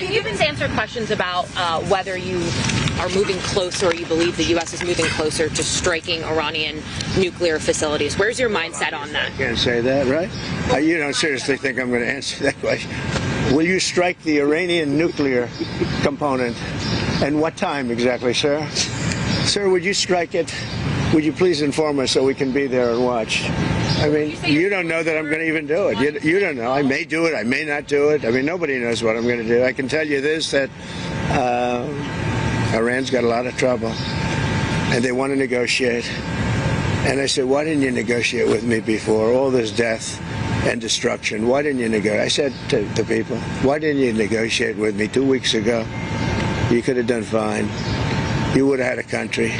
Have you answered questions about whether you are moving closer, or you believe the U.S. is moving closer to striking Iranian nuclear facilities? Where's your mindset on that? I can't say that, right? You don't seriously think I'm going to answer that question? Will you strike the Iranian nuclear component? And what time exactly, sir? Sir, would you strike it? Would you please inform us so we can be there and watch? I mean, you don't know that I'm going to even do it. You don't know. I may do it. I may not do it. I mean, nobody knows what I'm going to do. I can tell you this, that Iran's got a lot of trouble, and they want to negotiate. And I said, why didn't you negotiate with me before? All this death and destruction. Why didn't you negotiate? I said to the people, why didn't you negotiate with me 2 weeks ago? You could have done fine. You would have had a country.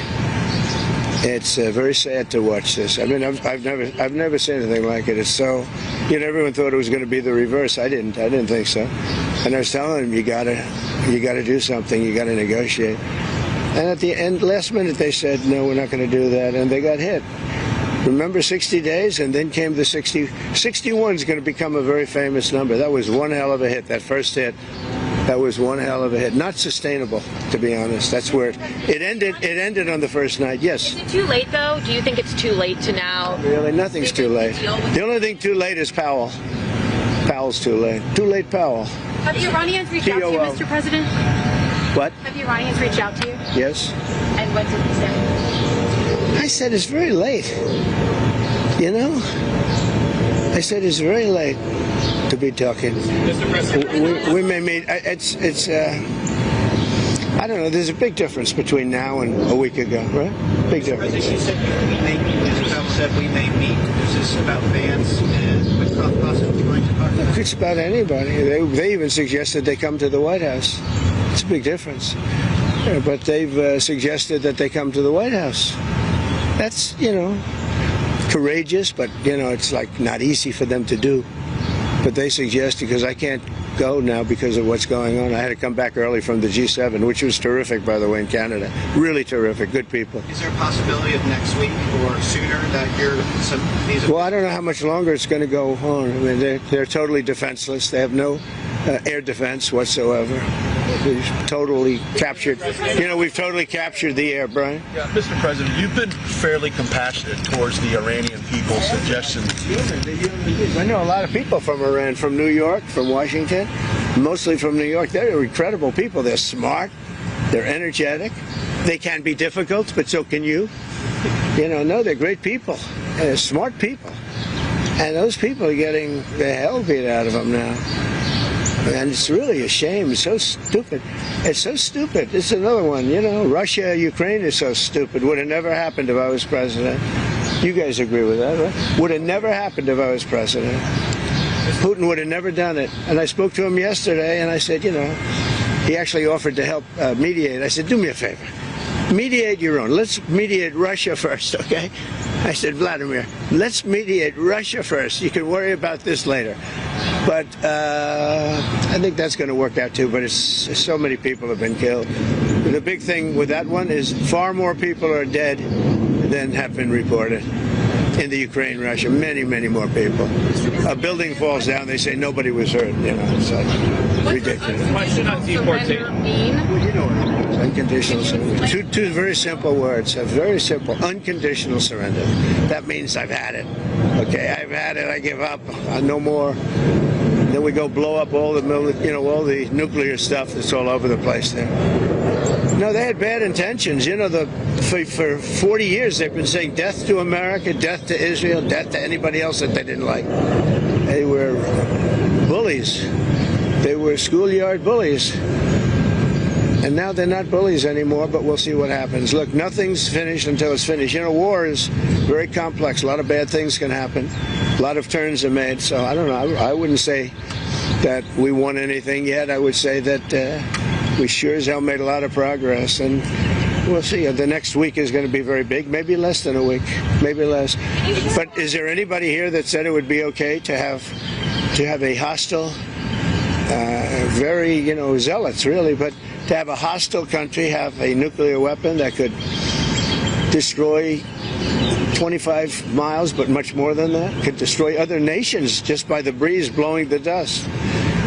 It's very sad to watch this. I mean, I've never seen anything like it. It's so, everyone thought it was going to be the reverse. I didn't think so. And I was telling them, you gotta do something. You gotta negotiate. And at the end, last minute, they said, no, we're not going to do that, and they got hit. Remember 60 days, and then came the 60. 61 is going to become a very famous number. That was one hell of a hit. That first hit. That was one hell of a hit. Not sustainable, to be honest. That's where it ended. It ended on the first night. Yes. Is it too late, though? Do you think it's too late to now? Really, nothing's too late. The only thing too late is Powell. Powell's too late. Too late, Powell. Have the Iranians reached out to you, Mr. President? What? Have the Iranians reached out to you? Yes. And what did you say? I said it's very late. I said it's very late to be talking. Mr. President, we may meet. It's. I don't know. There's a big difference between now and a week ago, right? Big difference. President, you said we may meet. Mr. Powell said we may meet. Is this about Vance and with possibly going to talk about? It's about anybody. They even suggested they come to the White House. It's a big difference. But they've suggested that they come to the White House. That's, courageous, but, it's like not easy for them to do. But they suggest, because I can't go now because of what's going on. I had to come back early from the G7, which was terrific, by the way, in Canada. Really terrific, good people. Is there a possibility of next week or sooner that these? Well, I don't know how much longer it's going to go on. I mean, they're totally defenseless. They have no air defense whatsoever. We've totally captured. We've totally captured the air, Brian. Yeah, Mr. President, you've been fairly compassionate towards the Iranian people's suggestions. I know a lot of people from Iran, from New York, from Washington, mostly from New York. They're incredible people. They're smart. They're energetic. They can be difficult, but so can you. No, they're great people. They're smart people. And those people are getting the hell beat out of them now. And it's really a shame. It's so stupid. It's so stupid. It's another one. Russia, Ukraine is so stupid. Would have never happened if I was president. You guys agree with that, right? Would have never happened if I was president. Putin would have never done it. And I spoke to him yesterday, and I said, he actually offered to help mediate. I said, do me a favor. Mediate your own. Let's mediate Russia first, okay? I said, Vladimir, let's mediate Russia first. You can worry about this later. But I think that's going to work out too. But so many people have been killed. The big thing with that one is far more people are dead than have been reported in the Ukraine, Russia. Many, many more people. A building falls down, they say nobody was hurt. It's like ridiculous. Question on deportation. Unconditional surrender. Two very simple words. A very simple, unconditional surrender. That means I've had it. Okay, I've had it. I give up. No more. Then we go blow up all the all the nuclear stuff that's all over the place there. No, they had bad intentions. For 40 years they've been saying death to America, death to Israel, death to anybody else that they didn't like. They were bullies. They were schoolyard bullies. And now they're not bullies anymore, but we'll see what happens. Look, nothing's finished until it's finished. War is very complex. A lot of bad things can happen. A lot of turns are made. So I don't know. I wouldn't say that we won anything yet. I would say that we sure as hell made a lot of progress. And we'll see. The next week is going to be very big. Maybe less than a week. Maybe less. But is there anybody here that said it would be okay to have a hostile, very, zealots, really, but to have a hostile country have a nuclear weapon that could destroy 25 miles, but much more than that, could destroy other nations just by the breeze blowing the dust.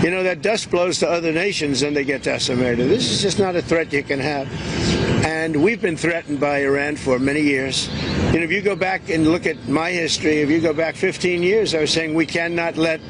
You know, that dust blows to other nations and they get decimated. This is just not a threat you can have. And we've been threatened by Iran for many years. You know, if you go back and look at my history, if you go back 15 years, I was saying we cannot let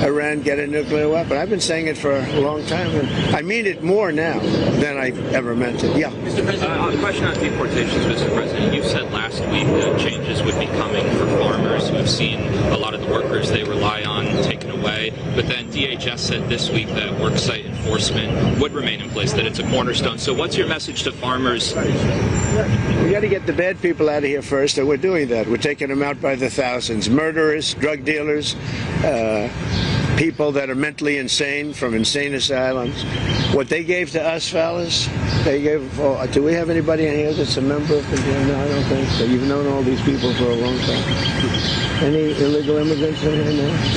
Iran get a nuclear weapon. I've been saying it for a long time, and I mean it more now than I ever meant it. Yeah. Mr. President, a question on deportations, Mr. President. You said last week that changes would be coming for farmers who have seen a lot of the workers they rely on taken away. But then DHS said this week that worksite enforcement would remain in place, that it's a cornerstone. So what's your message to farmers? We got to get the bad people out of here first, and we're doing that. We're taking them out by the thousands. Murderers, drug dealers, people that are mentally insane from insane asylums. What they gave to us, fellas, they gave. Do we have anybody in here that's a member of the? No, I don't think so. You've known all these people for a long time. Any illegal immigrants in here now?